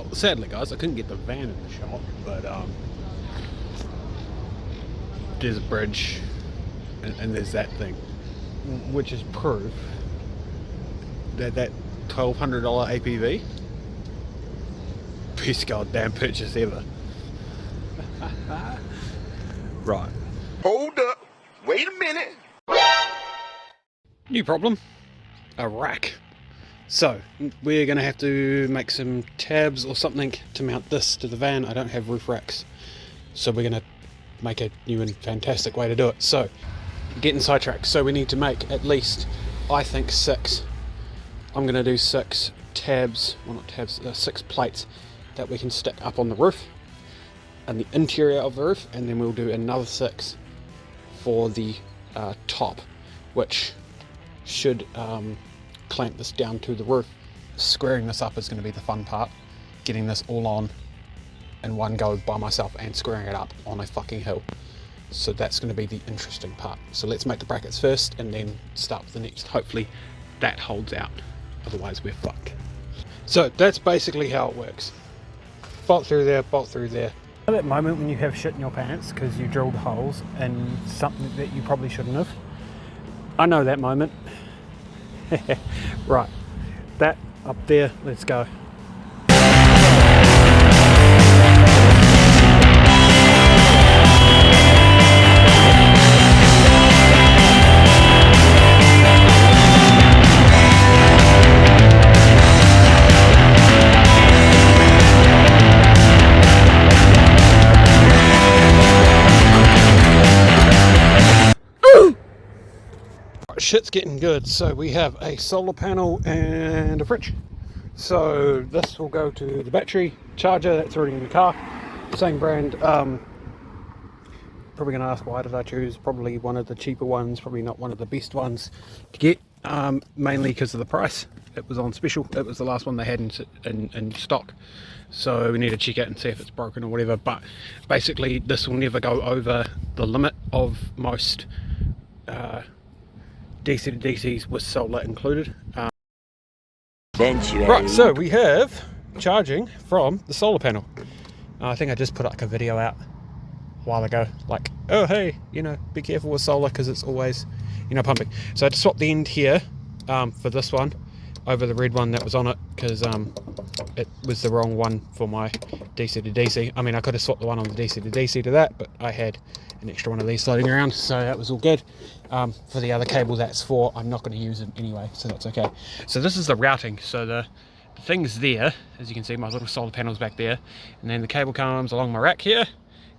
Well, sadly guys, I couldn't get the van in the shot, but there's a bridge and there's that thing, which is proof that that $1,200 APV, best goddamn purchase ever. Right. Hold up. Wait a minute. New problem. A rack. So, we're going to have to make some tabs or something to mount this to the van. I don't have roof racks. So we're going to make a new and fantastic way to do it. So, getting sidetracked. So we need to make at least, I think, 6. I'm going to do 6 tabs, well not tabs, 6 plates that we can stick up on the roof and the interior of the roof, and then we'll do another 6 for the top, which should clamp this down to the roof. Squaring this up is going to be the fun part, getting this all on in one go by myself and squaring it up on a fucking hill. So that's going to be the interesting part. So let's make the brackets first and then start with the next. Hopefully that holds out, otherwise we're fucked. So that's basically how it works. Bolt through there, bolt through there. That moment when you have shit in your pants because you drilled holes in something that you probably shouldn't have. I know that moment. Right, that up there, let's go. Shit's getting good. So we have a solar panel and a fridge. So this will go to the battery charger that's already in the car, same brand. Probably gonna ask why did I choose probably one of the cheaper ones, probably not one of the best ones to get, mainly because of the price. It was on special, it was the last one they had in stock, so we need to check it and see if it's broken or whatever. But basically this will never go over the limit of most DC to DCs with solar included. Right, so we have charging from the solar panel. I think I just put like a video out a while ago, like, oh hey, you know, be careful with solar because it's always, you know, pumping. So I just swapped the end here for this one over the red one that was on it, because it was the wrong one for my DC to DC. I mean, I could have swapped the one on the DC to DC to that, but I had an extra one of these floating around, so that was all good. For the other cable that's for, I'm not going to use it anyway, so that's okay. So this is the routing. So the thing's there, as you can see, my little solar panel's back there, and then the cable comes along my rack here.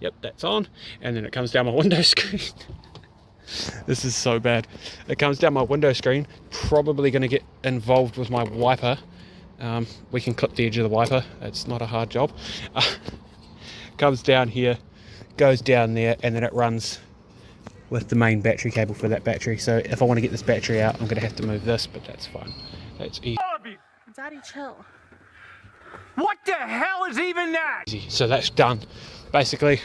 Yep, that's on, and then it comes down my window screen. This is so bad. It comes down my window screen, probably going to get involved with my wiper. We can clip the edge of the wiper, it's not a hard job. Comes down here, goes down there, and then it runs with the main battery cable for that battery. So if I want to get this battery out, I'm going to have to move this, but that's fine. That's easy. Daddy, chill. What the hell is even that? So that's done. Basically,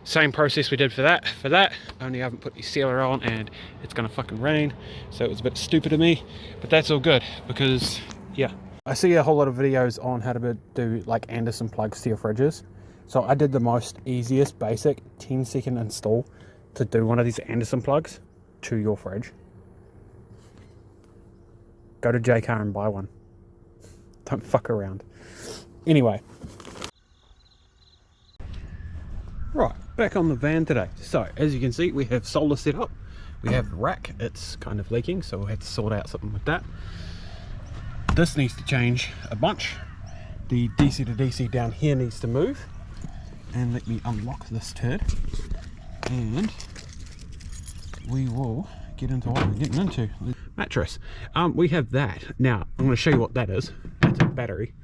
same process we did for that. Only I haven't put the sealer on, and it's going to fucking rain. So it was a bit stupid of me, but that's all good because, yeah. I see a whole lot of videos on how to do like Anderson plugs to your fridges. So I did the most easiest, basic 10-second install to do one of these Anderson plugs to your fridge. Go to JCar and buy one. Don't fuck around. Anyway. Right, back on the van today. So, as you can see, we have solar set up. We have the rack. It's kind of leaking, so we'll have to sort out something with that. This needs to change a bunch. The DC to DC down here needs to move. And let me unlock this turd. And we will get into what we're getting into. Mattress. We have that. Now, I'm going to show you what that is. That's a battery.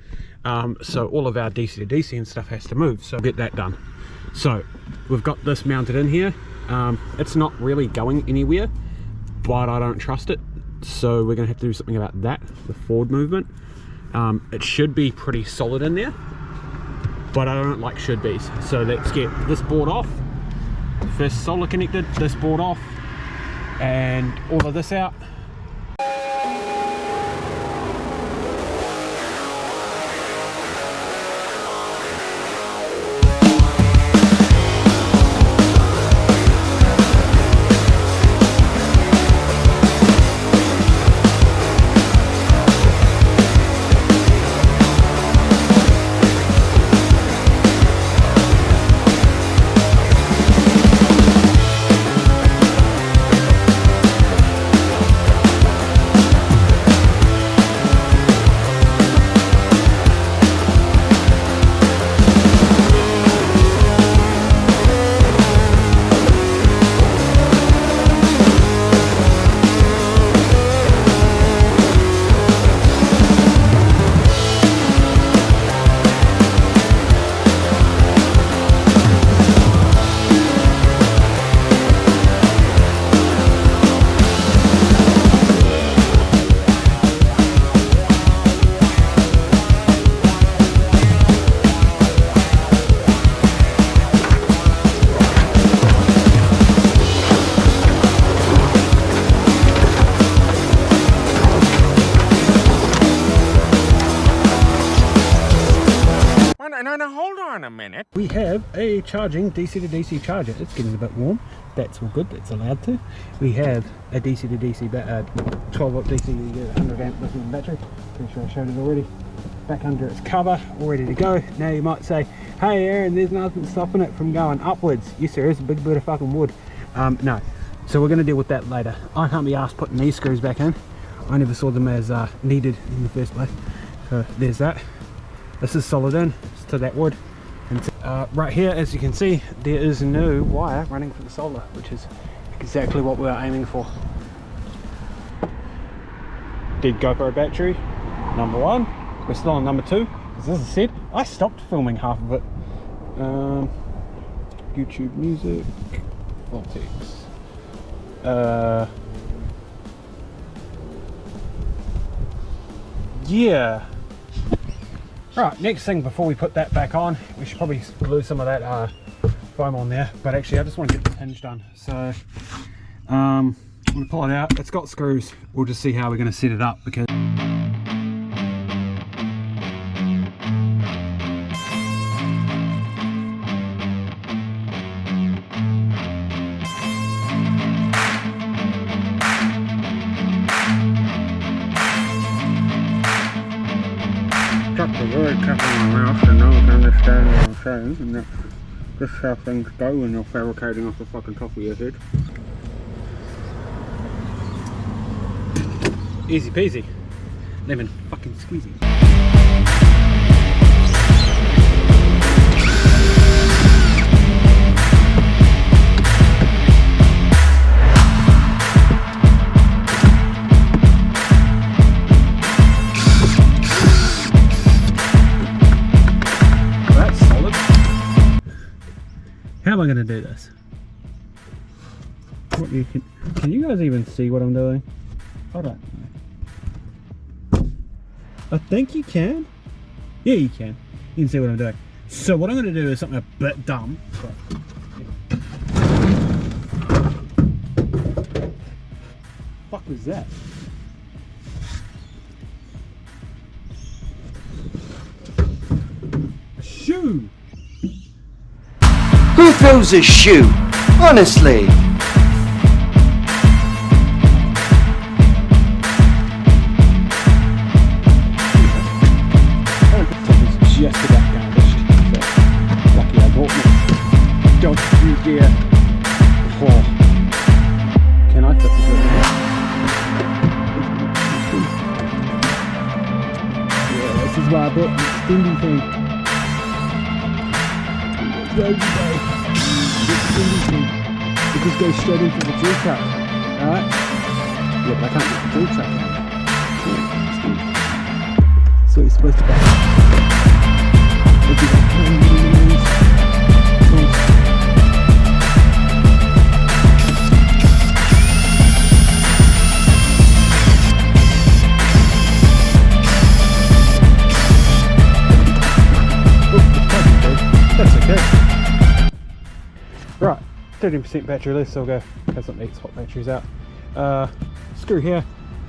So all of our DC to DC and stuff has to move. So we'll get that done. So we've got this mounted in here. It's not really going anywhere, but I don't trust it. So we're going to have to do something about that, the forward movement. It should be pretty solid in there, but I don't like should be's. So let's get this board off. First solar connected, this board off, and all of this out. on a minute. We have a charging DC to DC charger. It's getting a bit warm. That's all good. That's allowed to. We have a DC to DC, 12 volt DC 100 amp lithium battery. Pretty sure I showed it already. Back under its cover, all ready to go. Now you might say, hey Aaron, there's nothing stopping it from going upwards. Yes there is, a big bit of fucking wood. No. So we're going to deal with that later. I can't be asked putting these screws back in. I never saw them as needed in the first place. So there's that. This is solid in to that wood. And right here, as you can see, there is no wire running for the solar, which is exactly what we are aiming for. Dead GoPro battery, number 1. We're still on number 2, because as I said, I stopped filming half of it. YouTube music, Voltex. Yeah. Right, next thing before we put that back on, we should probably glue some of that foam on there. But actually, I just want to get the hinge done. So, I'm going to pull it out. It's got screws. We'll just see how we're going to set it up because. The word cut in my mouth and no one can understand what I'm saying, and that's just how things go when you're fabricating off the fucking top of your head. Easy peasy. Lemon fucking squeezy. How am I going to do this? What can you guys even see what I'm doing? Hold on. I think you can. Yeah, you can. You can see what I'm doing. So what I'm going to do is something a bit dumb. What the fuck was that? A shoe! Who throws a shoe? Honestly. Just about garnished. So, lucky I bought me. Don't use gear. Oh. Can I fit the hood? Yeah, this is why I bought the extending thing. There you go. It just goes straight into the drill track. Alright? Yeah, but I can't get the drill track out. So it's supposed to be. That's okay. Right, 13% battery left, so I'll go have some of these hot batteries out. Screw here,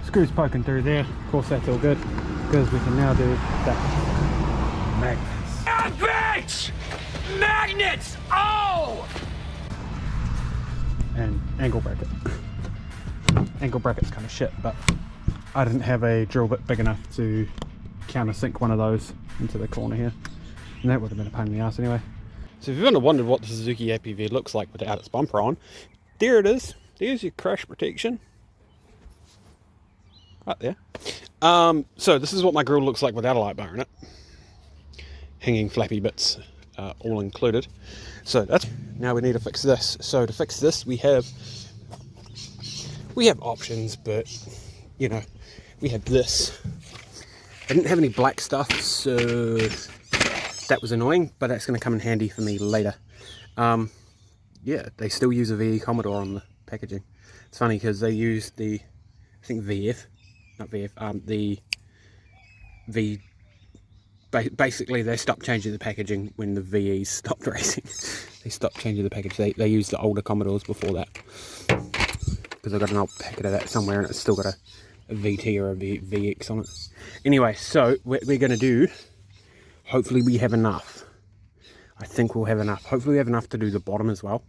screws poking through there. Of course, that's all good because we can now do that. Magnets. Bitch! Magnets! Oh! And angle bracket. Angle bracket's kind of shit, but I didn't have a drill bit big enough to countersink one of those into the corner here. And that would have been a pain in the ass anyway. So if you've ever wondered what the Suzuki APV looks like without its bumper on, there it is. There's your crash protection. Right there. So this is what my grille looks like without a light bar in it. Hanging flappy bits, all included. So that's, now we need to fix this. So to fix this, we have options, but you know, we have this. I didn't have any black stuff, so that was annoying, but that's going to come in handy for me later. Yeah, they still use a VE Commodore on the packaging. It's funny because they use the, I think VF, not VF, the V. Basically, they stopped changing the packaging when the VEs stopped racing. They stopped changing the package. They used the older Commodores before that. Because I got an old packet of that somewhere and it's still got a VT or a VX on it. Anyway, so what we're going to do, hopefully we have enough. I think we'll have enough. Hopefully we have enough to do the bottom as well.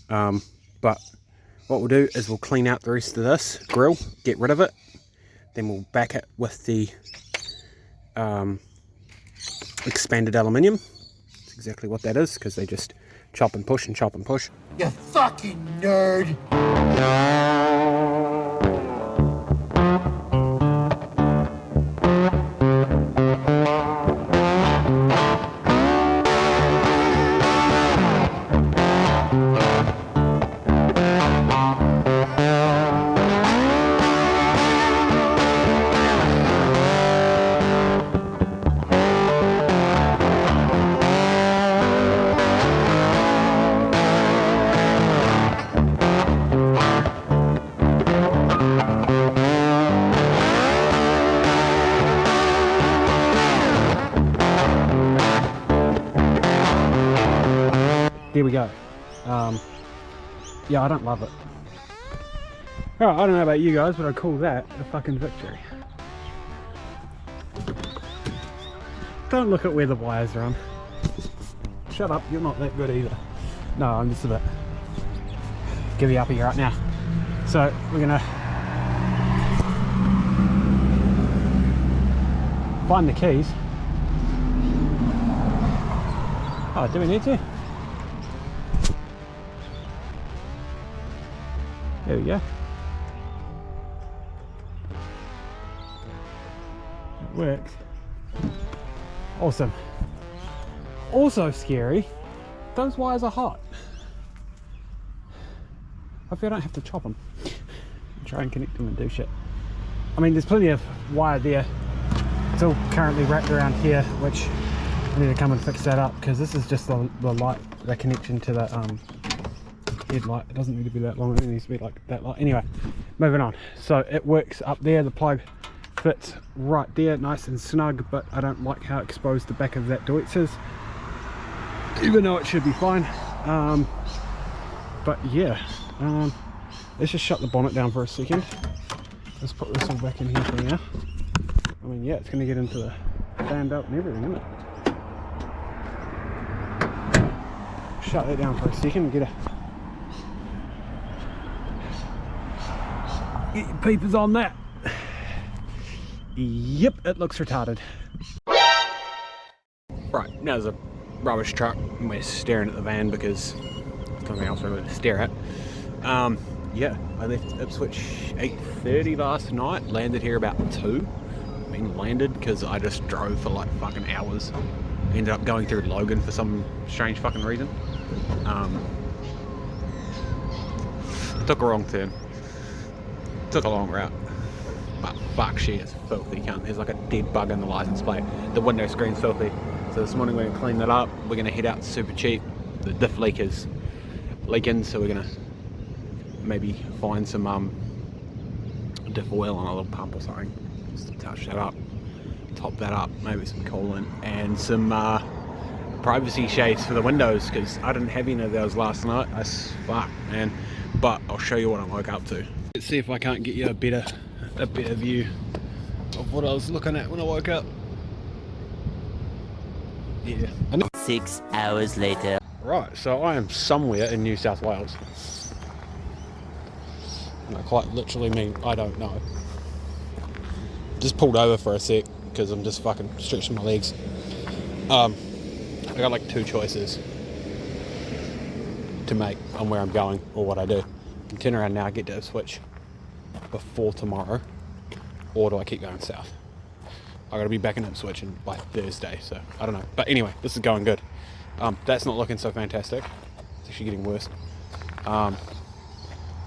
But what we'll do is we'll clean out the rest of this grill, get rid of it, then we'll back it with the expanded aluminium. That's exactly what that is, because they just chop and push and chop and push. You fucking nerd! There we go. Yeah, I don't love it. Alright, I don't know about you guys, but I call that a fucking victory. Don't look at where the wires are on. Shut up, you're not that good either. No, I'm just a bit givey uppy right now. So we're gonna find the keys. Oh, do we need to? There we go. It works. Awesome. Also scary, those wires are hot. Hopefully I don't have to chop them. Try and connect them and do shit. I mean, there's plenty of wire there. It's all currently wrapped around here, which I need to come and fix that up, because this is just the light, the connection to the headlight. It doesn't need to be that long, it needs to be like that light. Anyway, moving on. So it works up there, the plug fits right there, nice and snug, but I don't like how exposed the back of that Deutz is, even though it should be fine. But yeah, let's just shut the bonnet down for a second. Let's put this all back in here for now. I mean, yeah, it's going to get into the fan belt and everything, isn't it? Shut that down for a second and get your peepers on that. Yep, it looks retarded. Right, now there's a rubbish truck and we're staring at the van because there's nothing else really to stare at. Yeah, I left Ipswich 8:30 last night, landed here about 2. I mean landed because I just drove for like fucking hours. Ended up going through Logan for some strange fucking reason. Took a wrong turn. Took a long route. But fuck, she is filthy cunt. There's like a dead bug in the license plate. The window screen's filthy. So this morning we're going to clean that up. We're going to head out super cheap. The diff leak is leaking, so we're going to maybe find some diff oil on a little pump or something. Just to touch that up. Top that up. Maybe some coolant. And some privacy shades for the windows, because I didn't have any of those last night. That's fuck, man. But I'll show you what I woke up to. Let's see if I can't get you a better view of what I was looking at when I woke up. Yeah. 6 hours later. Right, so I am somewhere in New South Wales. And I quite literally mean I don't know. Just pulled over for a sec because I'm just fucking stretching my legs. I got like 2 choices to make on where I'm going or what I do. I can turn around now, get to Ipswich before tomorrow, or do I keep going south? I gotta be back in Ipswich by Thursday, so I don't know. But anyway, this is going good. That's not looking so fantastic. It's actually getting worse.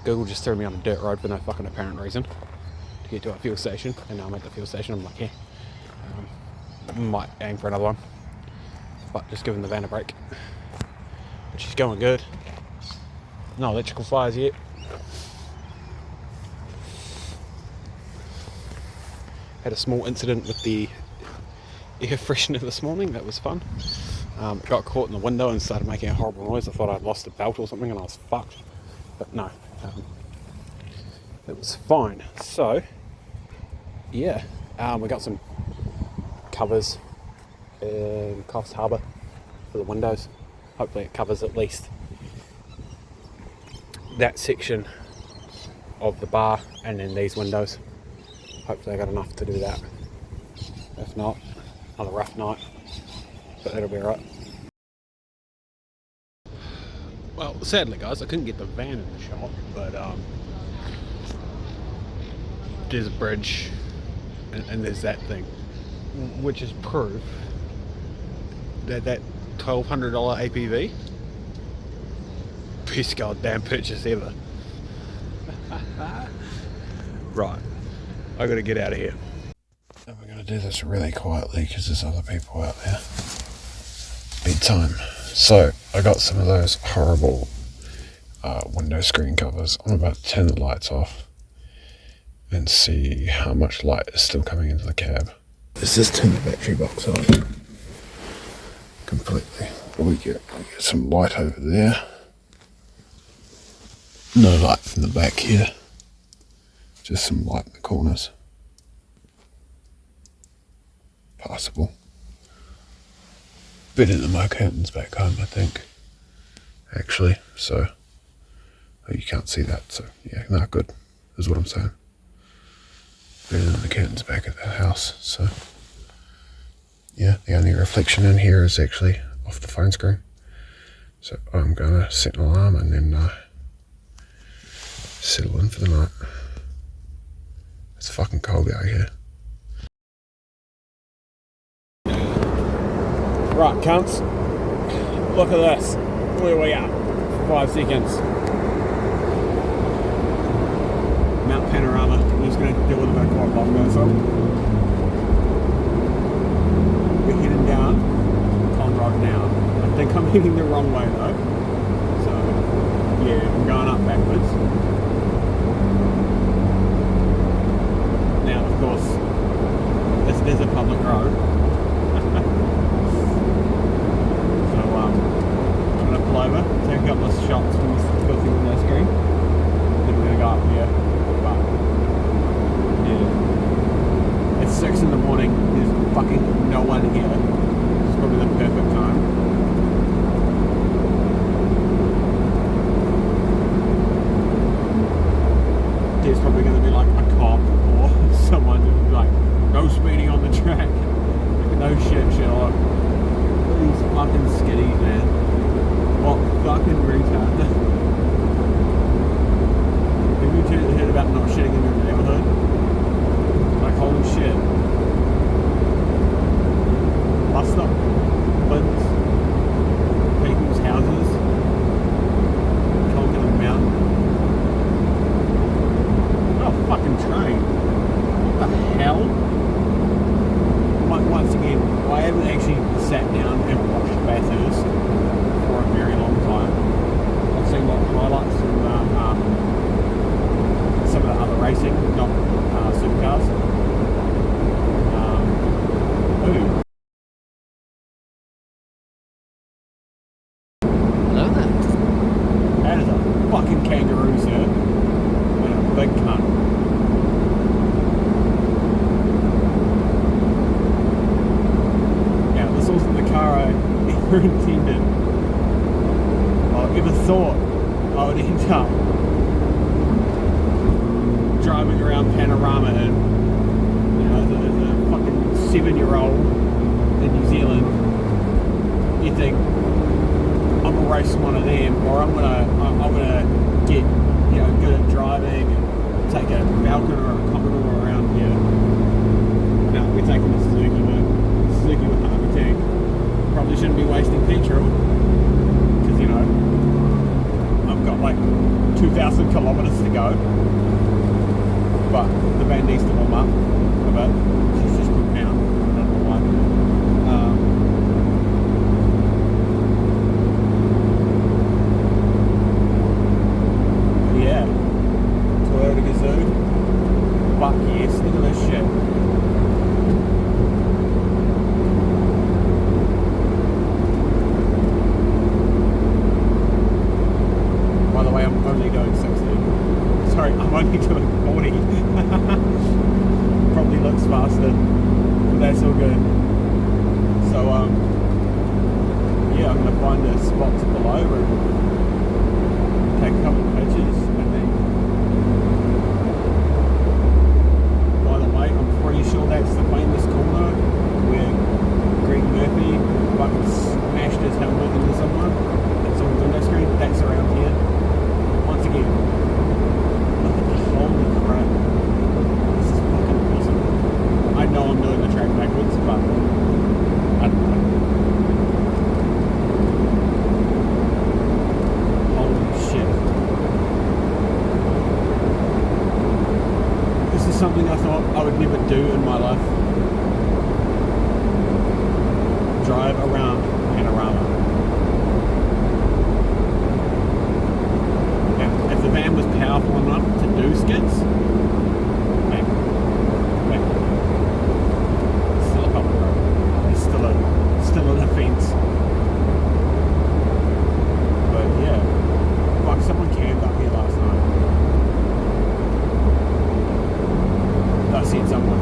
Google just threw me on a dirt road for no fucking apparent reason to get to a fuel station, and now I'm at the fuel station. I'm like, yeah, might aim for another one, but just giving the van a break. But she's going good. No electrical fires yet. Had a small incident with the air freshener this morning. That was fun. Got caught in the window and started making a horrible noise. I thought I'd lost a belt or something and I was fucked. But no, it was fine. So yeah, we got some covers in Coffs Harbour for the windows. Hopefully it covers at least that section of the bar and then these windows. Hopefully I got enough to do that. If not, another rough night, but that'll be alright. Well, sadly guys, I couldn't get the van in the shop, but there's a bridge and there's that thing, which is proof that that $1,200 APV, best goddamn purchase ever. Right, I gotta get out of here. And we're gonna do this really quietly because there's other people out there. Bedtime. So I got some of those horrible window screen covers. I'm about to turn the lights off and see how much light is still coming into the cab. Let's just turn the battery box on completely. We get some light over there. No light from the back here. Just some light in the corners. Passable. Better than my curtains back home, I think. Actually, so oh, you can't see that, so yeah, not good, is what I'm saying. Better than the curtains back at the house, so yeah, the only reflection in here is actually off the phone screen. So I'm gonna set an alarm and then settle in for the night. It's fucking cold out here. Right, cunts, look at this, where we are, 5 seconds. Mount Panorama, we're just going to deal with a bit of quite long so we're heading down, Conrod now. I think I'm heading the wrong way though, so yeah, I'm going up backwards. Now of course, this is a public road. Over, take a couple of shots from this filthy window screen, then we're going to go up here, but yeah, it's 6 in the morning, there's fucking no one here, it's probably the perfect time. There's probably going to be like a cop or someone who's be like, no speeding on the track, like, no shit Sherlock, these fucking skitties, man. What fucking retard. Have you heard about not shitting in your neighborhood? Like, holy shit. Bus stop, bins, people's houses, conking a mountain. Oh, fucking train. What the hell? Once again, I haven't actually sat down and watched Bathurst for a very long time. I've seen a lot of highlights from some of the other racing, not supercars. Ooh. Hello there. That is a fucking kangaroo, sir. And a big cunt. Now, this wasn't the car I ever intended. I ever thought I would end up driving around Panorama and, you know, as a fucking 7-year-old in New Zealand, you think I'm gonna race one of them, or I'm gonna get, you know, good at driving and take a Falcon or a Commodore around here. No, we're taking the Suzuki, man. Suzuki with the Army tank. Probably shouldn't be wasting petrol, because, you know, I've got like 2,000 kilometres to go, but the van needs to warm up a bit. She's just cooked down, I don't know why. But yeah, Toyota Gazoo, fuck yes, look at this shit. By the way, I'm only doing 60. Sorry, I'm only doing 40. Probably looks faster, but that's all good. So, yeah, find the spots below and take a couple of pictures, and then by the way, I'm pretty sure that's the famous corner where Greg Murphy fucking smashed his helmet into someone. It's on the window screen. That's around here. Once again, holy crap, this is fucking awesome. I know I'm doing the track backwards, but I don't know. Holy shit. This is something I thought I would never do in my life. Drive around Panorama. Now, if the van was powerful enough to do skids, maybe. Still a couple road. It's still an offence. But yeah, fuck, someone camped up here last night. I seen someone.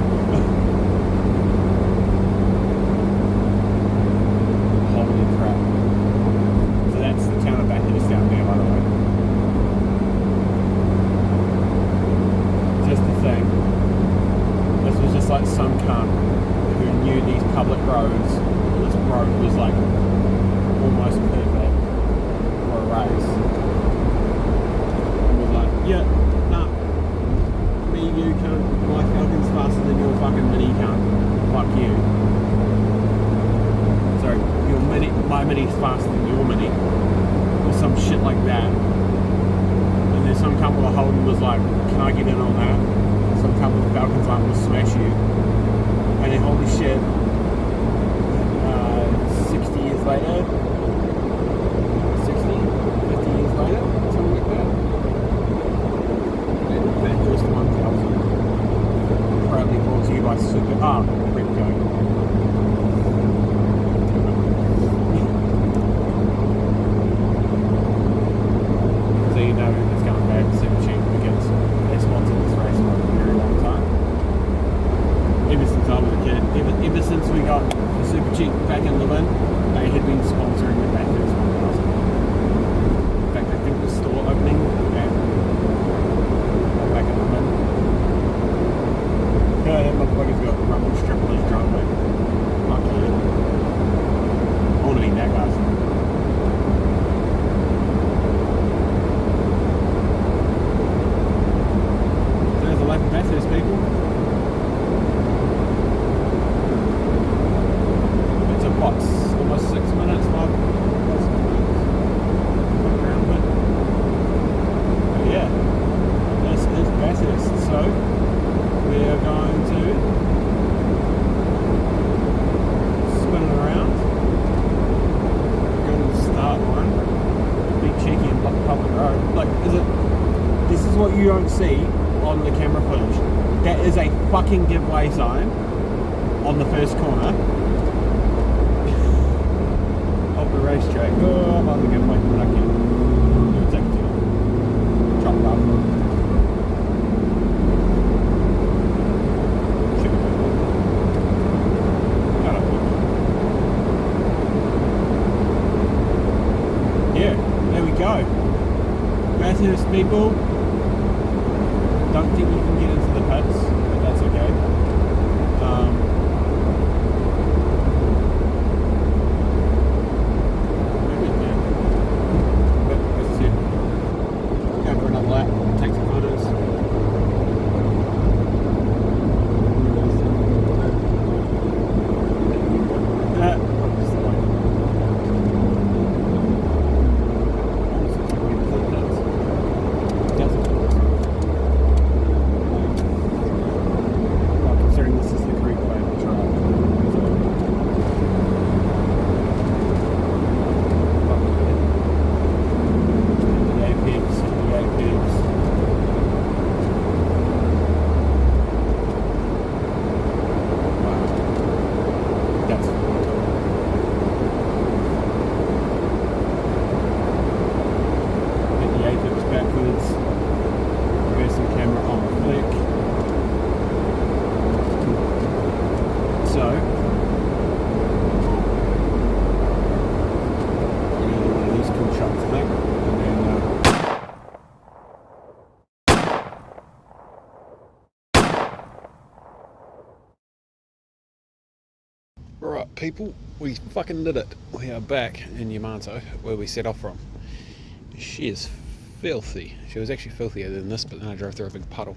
Holy crap. So that's the town of Bathurst down there, by the way. Just the thing. This was just like some cunt who knew these public roads. This road was like almost perfect for a race. And was like, yeah, nah. Me, you cunt. My Falcon's faster than your fucking mini cunt. Fuck you. Sorry, my mini's faster than your mini, or some shit like that. And then some couple of Holden was like, can I get in on that? Some couple of Falcons like, will smash you. And then holy shit, 60 years later, 50 years later, something like that. And Bathurst 1000, proudly brought to you by Ripco. So you know it's going back super cheap because they sponsored this race for a very long time. Ever since I was a kid, ever since we got the super cheap back in the bin, they had been sponsoring the Bathurst 1000. In fact, I think the store opening and back in the bin. Yeah, that motherfucker's got rumble strip on his driveway. Fuck yeah. I want to be that guy. There's a lap of Bathurst, people. It took what? Almost 6 minutes, 5 minutes. Around a bit. But yeah, this is Bathurst. So we are going to spin it around. Go to the start line. Be cheeky and block the public road. Like, this is what you don't see on the camera footage. That is a fucking giveaway sign on the first corner of the racetrack. Oh, I'm on the giveaway, but I can't. It'll take too long. Chop it up. Yeah, there we go. Bathurst people. Don't think you can get into the pits, but that's okay. Maybe it can. But as I said, go for another lap, take some photos. Alright people, we fucking did it. We are back in Yamato, where we set off from. She is filthy. She was actually filthier than this, but then I drove through a big puddle.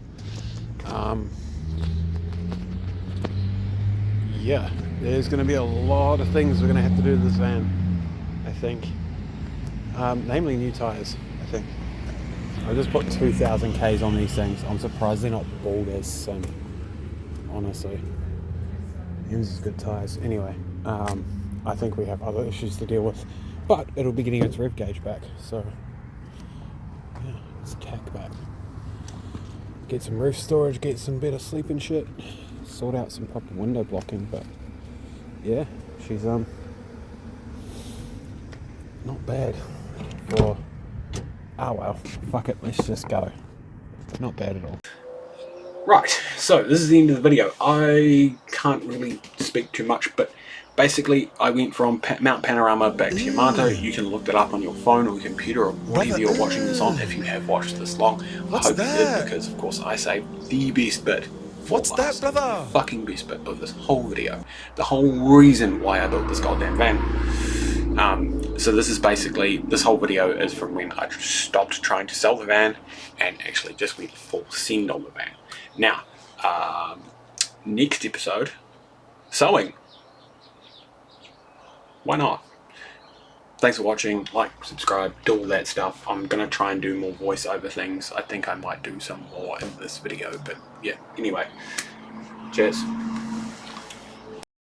Yeah, there's going to be a lot of things we're going to have to do to this van, I think. Namely new tyres, I think. I just put 2,000 Ks on these things. I'm surprised they're not bald as sin, honestly. These are good tyres. Anyway, I think we have other issues to deal with, but it'll be getting its rev gauge back, so yeah, it's tack back. Get some roof storage, get some better sleeping shit, sort out some proper window blocking, but yeah, she's not bad for, oh well, fuck it, let's just go. Not bad at all. Right, so this is the end of the video. I can't really speak too much, but basically I went from Mount Panorama back to Yamato. You can look that up on your phone or your computer or whatever you're watching this on if you have watched this long. I hope you did, because of course I saved the best bit for last. The fucking best bit of this whole video. The whole reason why I built this goddamn van. So this is basically, this whole video is from when I stopped trying to sell the van and actually just went full send on the van. Now, next episode, sewing. Why not? Thanks for watching, like, subscribe, do all that stuff. I'm going to try and do more voiceover things. I think I might do some more in this video, but yeah, anyway. Cheers.